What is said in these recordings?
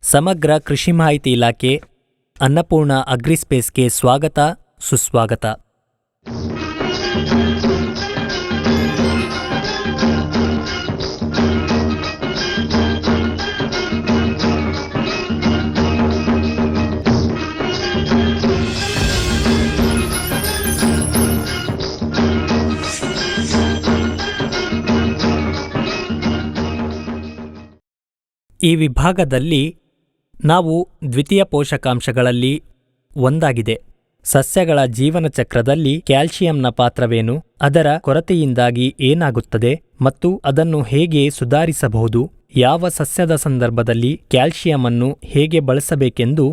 ಸಮಗ್ರ ಕೃಷಿ ಮಾಹಿತಿ ಇಲಾಖೆ ಅನ್ನಪೂರ್ಣ ಅಗ್ರಿಸ್ಪೇಸ್ಗೆ ಸ್ವಾಗತ ಸುಸ್ವಾಗತ. ಈ ವಿಭಾಗದಲ್ಲಿ ನಾವು ದ್ವಿತೀಯ ಪೋಷಕಾಂಶಗಳಲ್ಲಿ ಒಂದಾಗಿದೆ ಸಸ್ಯಗಳ ಜೀವನ ಚಕ್ರದಲ್ಲಿ ಕ್ಯಾಲ್ಸಿಯಂನ ಪಾತ್ರವೇನು, ಅದರ ಕೊರತೆಯಿಂದಾಗಿ ಏನಾಗುತ್ತದೆ ಮತ್ತು ಅದನ್ನು ಹೇಗೆ ಸುಧಾರಿಸಬಹುದು, ಯಾವ ಸಸ್ಯದ ಸಂದರ್ಭದಲ್ಲಿ ಕ್ಯಾಲ್ಸಿಯಂ ಅನ್ನು ಹೇಗೆ ಬಳಸಬೇಕೆಂದು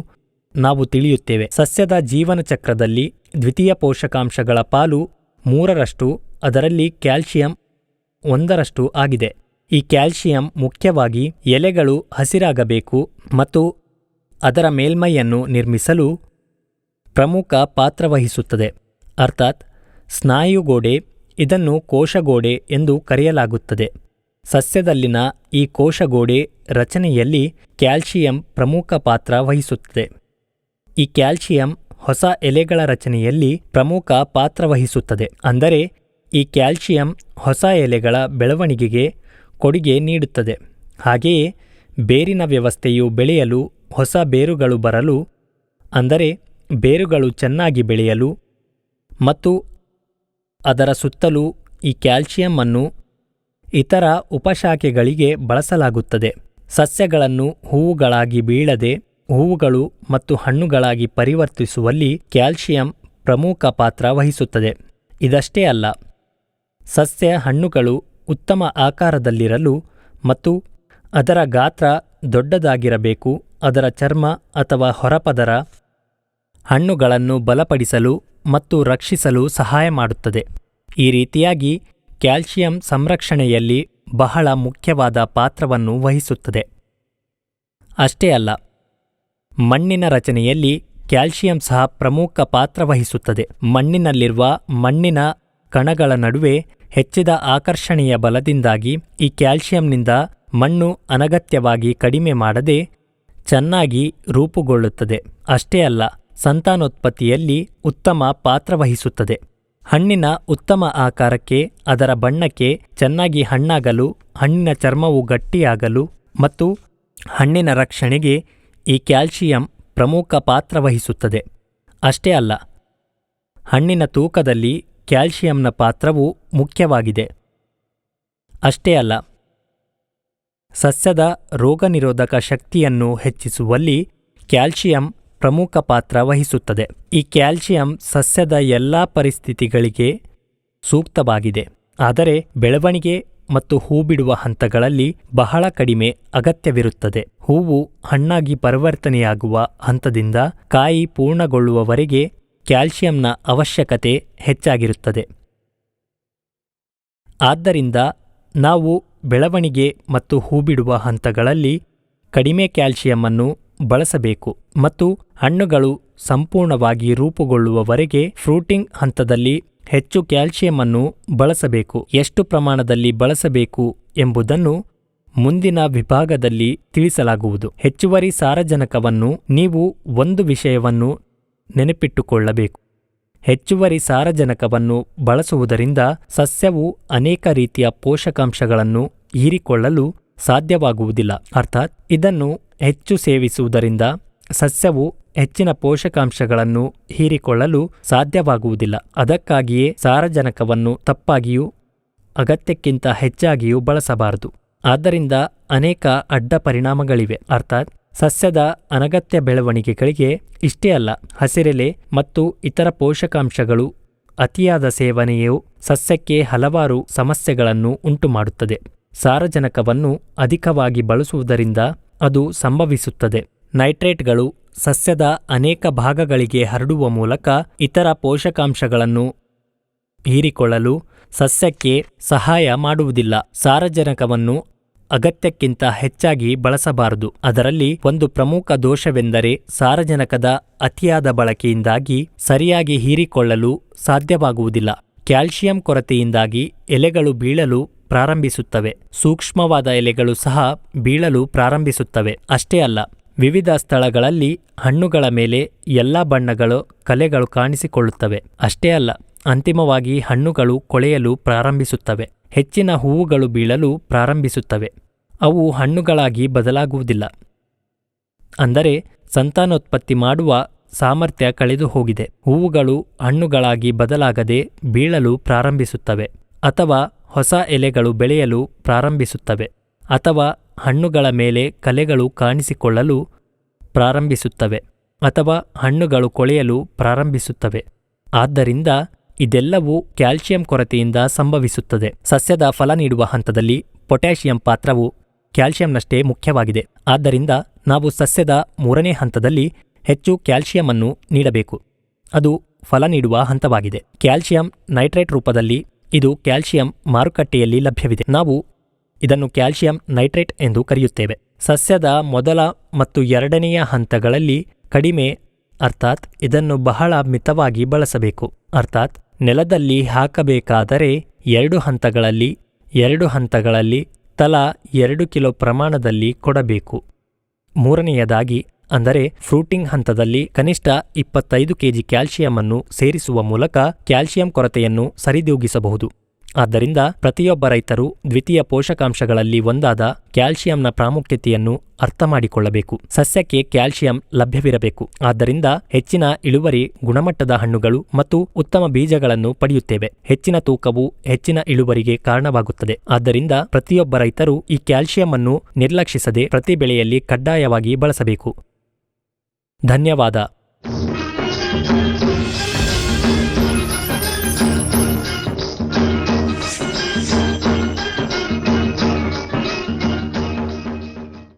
ನಾವು ತಿಳಿಯುತ್ತೇವೆ. ಸಸ್ಯದ ಜೀವನ ಚಕ್ರದಲ್ಲಿ ದ್ವಿತೀಯ ಪೋಷಕಾಂಶಗಳ ಪಾಲು 3ರಷ್ಟು, ಅದರಲ್ಲಿ ಕ್ಯಾಲ್ಸಿಯಂ 1ರಷ್ಟು ಆಗಿದೆ. ಈ ಕ್ಯಾಲ್ಸಿಯಂ ಮುಖ್ಯವಾಗಿ ಎಲೆಗಳು ಹಸಿರಾಗಬೇಕು ಮತ್ತು ಅದರ ಮೇಲ್ಮೈಯನ್ನು ನಿರ್ಮಿಸಲು ಪ್ರಮುಖ ಪಾತ್ರವಹಿಸುತ್ತದೆ. ಅರ್ಥಾತ್ ಸ್ನಾಯುಗೋಡೆ, ಇದನ್ನು ಕೋಶಗೋಡೆ ಎಂದು ಕರೆಯಲಾಗುತ್ತದೆ. ಸಸ್ಯದಲ್ಲಿನ ಈ ಕೋಶಗೋಡೆ ರಚನೆಯಲ್ಲಿ ಕ್ಯಾಲ್ಸಿಯಂ ಪ್ರಮುಖ ಪಾತ್ರ ವಹಿಸುತ್ತದೆ. ಈ ಕ್ಯಾಲ್ಸಿಯಂ ಹೊಸ ಎಲೆಗಳ ರಚನೆಯಲ್ಲಿ ಪ್ರಮುಖ ಪಾತ್ರವಹಿಸುತ್ತದೆ. ಅಂದರೆ ಈ ಕ್ಯಾಲ್ಸಿಯಂ ಹೊಸ ಎಲೆಗಳ ಬೆಳವಣಿಗೆಗೆ ಕೊಡುಗೆ ನೀಡುತ್ತದೆ. ಹಾಗೆಯೇ ಬೇರಿನ ವ್ಯವಸ್ಥೆಯು ಬೆಳೆಯಲು, ಹೊಸ ಬೇರುಗಳು ಬರಲು, ಅಂದರೆ ಬೇರುಗಳು ಚೆನ್ನಾಗಿ ಬೆಳೆಯಲು ಮತ್ತು ಅದರ ಸುತ್ತಲೂ ಈ ಕ್ಯಾಲ್ಸಿಯಂ ಅನ್ನು ಇತರ ಉಪಶಾಖೆಗಳಿಗೆ ಬಳಸಲಾಗುತ್ತದೆ. ಸಸ್ಯಗಳನ್ನು ಹೂವುಗಳಾಗಿ ಬೀಳದೆ ಹೂವುಗಳು ಮತ್ತು ಹಣ್ಣುಗಳಾಗಿ ಪರಿವರ್ತಿಸುವಲ್ಲಿ ಕ್ಯಾಲ್ಸಿಯಂ ಪ್ರಮುಖ ಪಾತ್ರ ವಹಿಸುತ್ತದೆ. ಇದಷ್ಟೇ ಅಲ್ಲ, ಸಸ್ಯ ಹಣ್ಣುಗಳು ಉತ್ತಮ ಆಕಾರದಲ್ಲಿರಲು ಮತ್ತು ಅದರ ಗಾತ್ರ ದೊಡ್ಡದಾಗಿರಬೇಕು, ಅದರ ಚರ್ಮ ಅಥವಾ ಹೊರಪದರ ಹಣ್ಣುಗಳನ್ನು ಬಲಪಡಿಸಲು ಮತ್ತು ರಕ್ಷಿಸಲು ಸಹಾಯ ಮಾಡುತ್ತದೆ. ಈ ರೀತಿಯಾಗಿ ಕ್ಯಾಲ್ಸಿಯಂ ಸಂರಕ್ಷಣೆಯಲ್ಲಿ ಬಹಳ ಮುಖ್ಯವಾದ ಪಾತ್ರವನ್ನು ವಹಿಸುತ್ತದೆ. ಅಷ್ಟೇ ಅಲ್ಲ, ಮಣ್ಣಿನ ರಚನೆಯಲ್ಲಿ ಕ್ಯಾಲ್ಸಿಯಂ ಸಹ ಪ್ರಮುಖ ಪಾತ್ರ ವಹಿಸುತ್ತದೆ. ಮಣ್ಣಿನಲ್ಲಿರುವ ಮಣ್ಣಿನ ಕಣಗಳ ನಡುವೆ ಹೆಚ್ಚಿದ ಆಕರ್ಷಣೆಯ ಬಲದಿಂದಾಗಿ ಈ ಕ್ಯಾಲ್ಸಿಯಂನಿಂದ ಮಣ್ಣು ಅನಗತ್ಯವಾಗಿ ಕಡಿಮೆ ಮಾಡದೆ ಚೆನ್ನಾಗಿ ರೂಪುಗೊಳ್ಳುತ್ತದೆ. ಅಷ್ಟೇ ಅಲ್ಲ, ಸಂತಾನೋತ್ಪತ್ತಿಯಲ್ಲಿ ಉತ್ತಮ ಪಾತ್ರ ವಹಿಸುತ್ತದೆ. ಹಣ್ಣಿನ ಉತ್ತಮ ಆಕಾರಕ್ಕೆ, ಅದರ ಬಣ್ಣಕ್ಕೆ, ಚೆನ್ನಾಗಿ ಹಣ್ಣಾಗಲು, ಹಣ್ಣಿನ ಚರ್ಮವು ಗಟ್ಟಿಯಾಗಲು ಮತ್ತು ಹಣ್ಣಿನ ರಕ್ಷಣೆಗೆ ಈ ಕ್ಯಾಲ್ಸಿಯಂ ಪ್ರಮುಖ ಪಾತ್ರ ವಹಿಸುತ್ತದೆ. ಅಷ್ಟೇ ಅಲ್ಲ, ಹಣ್ಣಿನ ತೂಕದಲ್ಲಿ ಕ್ಯಾಲ್ಸಿಯಂನ ಪಾತ್ರವು ಮುಖ್ಯವಾಗಿದೆ. ಅಷ್ಟೇ ಅಲ್ಲ, ಸಸ್ಯದ ರೋಗನಿರೋಧಕ ಶಕ್ತಿಯನ್ನು ಹೆಚ್ಚಿಸುವಲ್ಲಿ ಕ್ಯಾಲ್ಸಿಯಂ ಪ್ರಮುಖ ಪಾತ್ರ ವಹಿಸುತ್ತದೆ. ಈ ಕ್ಯಾಲ್ಸಿಯಂ ಸಸ್ಯದ ಎಲ್ಲ ಪರಿಸ್ಥಿತಿಗಳಿಗೆ ಸೂಕ್ತವಾಗಿದೆ, ಆದರೆ ಬೆಳವಣಿಗೆ ಮತ್ತು ಹೂ ಬಿಡುವ ಹಂತಗಳಲ್ಲಿ ಬಹಳ ಕಡಿಮೆ ಅಗತ್ಯವಿರುತ್ತದೆ. ಹೂವು ಹಣ್ಣಾಗಿ ಪರಿವರ್ತನೆಯಾಗುವ ಹಂತದಿಂದ ಕಾಯಿ ಪೂರ್ಣಗೊಳ್ಳುವವರೆಗೆ ಕ್ಯಾಲ್ಸಿಯಂನ ಅವಶ್ಯಕತೆ ಹೆಚ್ಚಾಗಿರುತ್ತದೆ. ಆದ್ದರಿಂದ ನಾವು ಬೆಳವಣಿಗೆ ಮತ್ತು ಹೂಬಿಡುವ ಹಂತಗಳಲ್ಲಿ ಕಡಿಮೆ ಕ್ಯಾಲ್ಸಿಯಂ ಅನ್ನು ಬಳಸಬೇಕು ಮತ್ತು ಹಣ್ಣುಗಳು ಸಂಪೂರ್ಣವಾಗಿ ರೂಪುಗೊಳ್ಳುವವರೆಗೆ ಫ್ರೂಟಿಂಗ್ ಹಂತದಲ್ಲಿ ಹೆಚ್ಚು ಕ್ಯಾಲ್ಸಿಯಂ ಅನ್ನು ಬಳಸಬೇಕು. ಎಷ್ಟು ಪ್ರಮಾಣದಲ್ಲಿ ಬಳಸಬೇಕು ಎಂಬುದನ್ನು ಮುಂದಿನ ವಿಭಾಗದಲ್ಲಿ ತಿಳಿಸಲಾಗುವುದು. ಹೆಚ್ಚುವರಿ ಸಾರಜನಕವನ್ನು ನೀವು ಒಂದು ವಿಷಯವನ್ನು ನೆನಪಿಟ್ಟುಕೊಳ್ಳಬೇಕು. ಹೆಚ್ಚುವರಿ ಸಾರಜನಕವನ್ನು ಬಳಸುವುದರಿಂದ ಸಸ್ಯವು ಅನೇಕ ರೀತಿಯ ಪೋಷಕಾಂಶಗಳನ್ನು ಹೀರಿಕೊಳ್ಳಲು ಸಾಧ್ಯವಾಗುವುದಿಲ್ಲ. ಅರ್ಥಾತ್ ಇದನ್ನು ಹೆಚ್ಚು ಸೇವಿಸುವುದರಿಂದ ಸಸ್ಯವು ಹೆಚ್ಚಿನ ಪೋಷಕಾಂಶಗಳನ್ನು ಹೀರಿಕೊಳ್ಳಲು ಸಾಧ್ಯವಾಗುವುದಿಲ್ಲ. ಅದಕ್ಕಾಗಿಯೇ ಸಾರಜನಕವನ್ನು ತಪ್ಪಾಗಿಯೂ ಅಗತ್ಯಕ್ಕಿಂತ ಹೆಚ್ಚಾಗಿಯೂ ಬಳಸಬಾರದು. ಆದ್ದರಿಂದ ಅನೇಕ ಅಡ್ಡ ಪರಿಣಾಮಗಳಿವೆ. ಅರ್ಥಾತ್ ಸಸ್ಯದ ಅನಗತ್ಯ ಬೆಳವಣಿಗೆಗಳಿಗೆ ಇಷ್ಟೇ ಅಲ್ಲ, ಹಸಿರೆಲೆ ಮತ್ತು ಇತರ ಪೋಷಕಾಂಶಗಳು ಅತಿಯಾದ ಸೇವನೆಯು ಸಸ್ಯಕ್ಕೆ ಹಲವಾರು ಸಮಸ್ಯೆಗಳನ್ನು ಉಂಟುಮಾಡುತ್ತದೆ. ಸಾರಜನಕವನ್ನು ಅಧಿಕವಾಗಿ ಬಳಸುವುದರಿಂದ ಅದು ಸಂಭವಿಸುತ್ತದೆ. ನೈಟ್ರೇಟ್ಗಳು ಸಸ್ಯದ ಅನೇಕ ಭಾಗಗಳಿಗೆ ಹರಡುವ ಮೂಲಕ ಇತರ ಪೋಷಕಾಂಶಗಳನ್ನು ಹೀರಿಕೊಳ್ಳಲು ಸಸ್ಯಕ್ಕೆ ಸಹಾಯ ಮಾಡುವುದಿಲ್ಲ. ಸಾರಜನಕವನ್ನು ಅಗತ್ಯಕ್ಕಿಂತ ಹೆಚ್ಚಾಗಿ ಬಳಸಬಾರದು. ಅದರಲ್ಲಿ ಒಂದು ಪ್ರಮುಖ ದೋಷವೆಂದರೆ ಸಾರಜನಕದ ಅತಿಯಾದ ಬಳಕೆಯಿಂದಾಗಿ ಸರಿಯಾಗಿ ಹೀರಿಕೊಳ್ಳಲು ಸಾಧ್ಯವಾಗುವುದಿಲ್ಲ. ಕ್ಯಾಲ್ಸಿಯಂ ಕೊರತೆಯಿಂದಾಗಿ ಎಲೆಗಳು ಬೀಳಲು ಪ್ರಾರಂಭಿಸುತ್ತವೆ. ಸೂಕ್ಷ್ಮವಾದ ಎಲೆಗಳು ಸಹ ಬೀಳಲು ಪ್ರಾರಂಭಿಸುತ್ತವೆ. ಅಷ್ಟೇ ಅಲ್ಲ, ವಿವಿಧ ಸ್ಥಳಗಳಲ್ಲಿ ಹಣ್ಣುಗಳ ಮೇಲೆ ಎಲ್ಲ ಬಣ್ಣಗಳು ಕಲೆಗಳು ಕಾಣಿಸಿಕೊಳ್ಳುತ್ತವೆ. ಅಷ್ಟೇ ಅಲ್ಲ, ಅಂತಿಮವಾಗಿ ಹಣ್ಣುಗಳು ಕೊಳೆಯಲು ಪ್ರಾರಂಭಿಸುತ್ತವೆ. ಹೆಚ್ಚಿನ ಹೂವುಗಳು ಬೀಳಲು ಪ್ರಾರಂಭಿಸುತ್ತವೆ. ಅವು ಹಣ್ಣುಗಳಾಗಿ ಬದಲಾಗುವುದಿಲ್ಲ. ಅಂದರೆ ಸಂತಾನೋತ್ಪತ್ತಿ ಮಾಡುವ ಸಾಮರ್ಥ್ಯ ಕಳೆದು ಹೋಗಿದೆ. ಹೂವುಗಳು ಹಣ್ಣುಗಳಾಗಿ ಬದಲಾಗದೆ ಬೀಳಲು ಪ್ರಾರಂಭಿಸುತ್ತವೆ, ಅಥವಾ ಹೊಸ ಎಲೆಗಳು ಬೆಳೆಯಲು ಪ್ರಾರಂಭಿಸುತ್ತವೆ, ಅಥವಾ ಹಣ್ಣುಗಳ ಮೇಲೆ ಕಲೆಗಳು ಕಾಣಿಸಿಕೊಳ್ಳಲು ಪ್ರಾರಂಭಿಸುತ್ತವೆ, ಅಥವಾ ಹಣ್ಣುಗಳು ಕೊಳೆಯಲು ಪ್ರಾರಂಭಿಸುತ್ತವೆ. ಆದ್ದರಿಂದ ಇದೆಲ್ಲವೂ ಕ್ಯಾಲ್ಸಿಯಂ ಕೊರತೆಯಿಂದ ಸಂಭವಿಸುತ್ತದೆ. ಸಸ್ಯದ ಫಲ ನೀಡುವ ಹಂತದಲ್ಲಿ ಪೊಟ್ಯಾಷಿಯಂ ಪಾತ್ರವು ಕ್ಯಾಲ್ಸಿಯಂನಷ್ಟೇ ಮುಖ್ಯವಾಗಿದೆ. ಆದ್ದರಿಂದ ನಾವು ಸಸ್ಯದ 3ನೇ ಹಂತದಲ್ಲಿ ಹೆಚ್ಚು ಕ್ಯಾಲ್ಸಿಯಂ ಅನ್ನು ನೀಡಬೇಕು. ಅದು ಫಲ ನೀಡುವ ಹಂತವಾಗಿದೆ. ಕ್ಯಾಲ್ಸಿಯಂ ನೈಟ್ರೇಟ್ ರೂಪದಲ್ಲಿ ಇದು ಕ್ಯಾಲ್ಸಿಯಂ ಮಾರುಕಟ್ಟೆಯಲ್ಲಿ ಲಭ್ಯವಿದೆ. ನಾವು ಇದನ್ನು ಕ್ಯಾಲ್ಸಿಯಂ ನೈಟ್ರೇಟ್ ಎಂದು ಕರೆಯುತ್ತೇವೆ. ಸಸ್ಯದ ಮೊದಲ ಮತ್ತು 2ನೆಯ ಹಂತಗಳಲ್ಲಿ ಕಡಿಮೆ, ಅರ್ಥಾತ್ ಇದನ್ನು ಬಹಳ ಮಿತವಾಗಿ ಬಳಸಬೇಕು. ಅರ್ಥಾತ್ ನೆಲದಲ್ಲಿ ಹಾಕಬೇಕಾದರೆ 2 ಹಂತಗಳಲ್ಲಿ ತಲಾ 2 ಕಿಲೋ ಪ್ರಮಾಣದಲ್ಲಿ ಕೊಡಬೇಕು. 3ನೇಯದಾಗಿ ಅಂದರೆ ಫ್ರೂಟಿಂಗ್ ಹಂತದಲ್ಲಿ ಕನಿಷ್ಠ 25 ಕೆಜಿ ಕ್ಯಾಲ್ಸಿಯಂ ಅನ್ನು ಸೇರಿಸುವ ಮೂಲಕ ಕ್ಯಾಲ್ಸಿಯಂ ಕೊರತೆಯನ್ನು ಸರಿದೂಗಿಸಬಹುದು. ಆದ್ದರಿಂದ ಪ್ರತಿಯೊಬ್ಬ ರೈತರು ದ್ವಿತೀಯ ಪೋಷಕಾಂಶಗಳಲ್ಲಿ ಒಂದಾದ ಕ್ಯಾಲ್ಸಿಯಂನ ಪ್ರಾಮುಖ್ಯತೆಯನ್ನು ಅರ್ಥಮಾಡಿಕೊಳ್ಳಬೇಕು. ಸಸ್ಯಕ್ಕೆ ಕ್ಯಾಲ್ಸಿಯಂ ಲಭ್ಯವಿರಬೇಕು. ಆದ್ದರಿಂದ ಹೆಚ್ಚಿನ ಇಳುವರಿ, ಗುಣಮಟ್ಟದ ಹಣ್ಣುಗಳು ಮತ್ತು ಉತ್ತಮ ಬೀಜಗಳನ್ನು ಪಡೆಯುತ್ತೇವೆ. ಹೆಚ್ಚಿನ ತೂಕವು ಹೆಚ್ಚಿನ ಇಳುವರಿಗೆ ಕಾರಣವಾಗುತ್ತದೆ. ಆದ್ದರಿಂದ ಪ್ರತಿಯೊಬ್ಬ ರೈತರು ಈ ಕ್ಯಾಲ್ಸಿಯಂ ಅನ್ನು ನಿರ್ಲಕ್ಷಿಸದೆ ಪ್ರತಿ ಬೆಳೆಯಲ್ಲಿ ಕಡ್ಡಾಯವಾಗಿ ಬಳಸಬೇಕು. ಧನ್ಯವಾದ.